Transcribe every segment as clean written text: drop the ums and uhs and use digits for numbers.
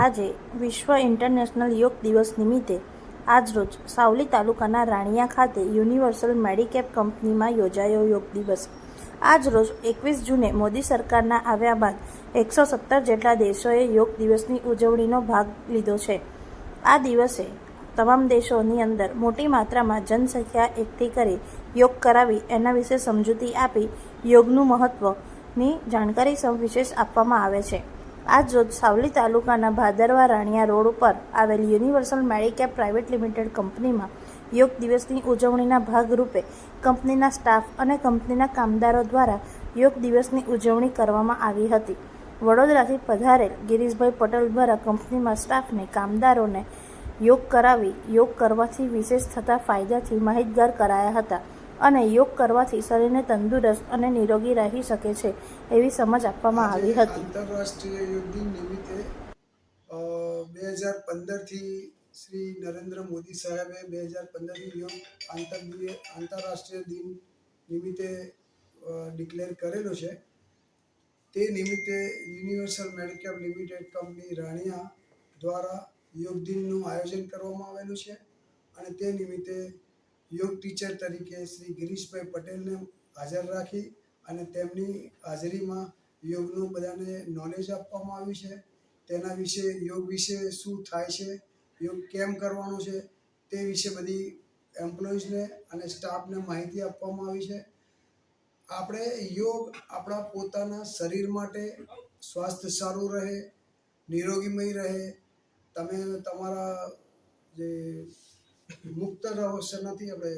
આજે વિશ્વ ઇન્ટરનેશનલ યોગ દિવસ નિમિત્તે આજરોજ સાવલી તાલુકાના રાણિયા ખાતે યુનિવર્સલ મેડિકેપ કંપનીમાં યોજાયો યોગ દિવસ। આજરોજ 21 જૂને મોદી સરકારના આવ્યા બાદ 117 જેટલા દેશોએ યોગ દિવસની ઉજવણીનો ભાગ લીધો છે। આ દિવસે તમામ દેશોની અંદર મોટી માત્રામાં જનસંખ્યા એકઠી કરી યોગ કરાવી એના વિશે સમજૂતી આપી યોગનું મહત્વની જાણકારી વિશેષ આપવામાં આવે છે। આજ રોજ સાવલી તાલુકાના ભાદરવા રાણિયા રોડ ઉપર આવેલ યુનિવર્સલ મેડિકેપ પ્રાઇવેટ લિમિટેડ કંપનીમાં યોગ દિવસની ઉજવણીના ભાગરૂપે કંપનીના સ્ટાફ અને કંપનીના કામદારો દ્વારા યોગ દિવસની ઉજવણી કરવામાં આવી હતી। વડોદરાથી પધારેલ ગિરીશભાઈ પટેલ દ્વારા કંપનીમાં સ્ટાફને કામદારોને યોગ કરાવી યોગ કરવાથી વિશેષ થતા ફાયદાથી માહિતગાર કરાયા હતા અને યોગ કરવાથી શરીરને તંદુરસ્ત અને નિરોગી રહી શકે છે એવી સમજ આપવામાં આવી હતી। આંતરરાષ્ટ્રીય યોગ દિન નિમિત્તે 2015થી શ્રી નરેન્દ્ર મોદી સાહેબે 2015થી યોગ આંતરરાષ્ટ્રીય દિન નિમિત્તે ડિક્લેર કરેલો છે। તે નિમિત્તે યુનિવર્સલ મેડિકેપ લિમિટેડ કંપની રાણિયા દ્વારા યોગ દિનનું આયોજન કરવામાં આવેલું છે અને તે નિમિત્તે યોગ ટીચર તરીકે શ્રી ગિરીશભાઈ પટેલને હાજર રાખી અને તેમની હાજરીમાં યોગનું બધાને નોલેજ આપવામાં આવ્યું છે। તેના વિશે યોગ વિશે શું થાય છે, યોગ કેમ કરવાનું છે તે વિશે બધી એમ્પ્લોઈઝને અને સ્ટાફને માહિતી આપવામાં આવી છે। આપણે યોગ આપણા પોતાના શરીર માટે સ્વાસ્થ્ય સારું રહે, નિરોગીમય રહે, તમે તમારા જે મુક્ત રહો, શેનાથી આપણે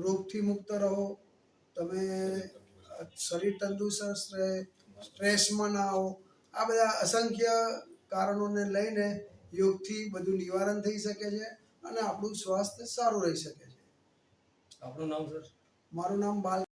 રોગથી મુક્ત રહો, તમે શરીર તંદુરસ્ત રહે, સ્ટ્રેસમાં ના આવો। આ બધા અસંખ્ય કારણોને લઈને યોગથી બધું નિવારણ થઈ શકે છે અને આપણું સ્વાસ્થ્ય સારું રહી શકે છે। આપનું નામ સર? મારું નામ બાલ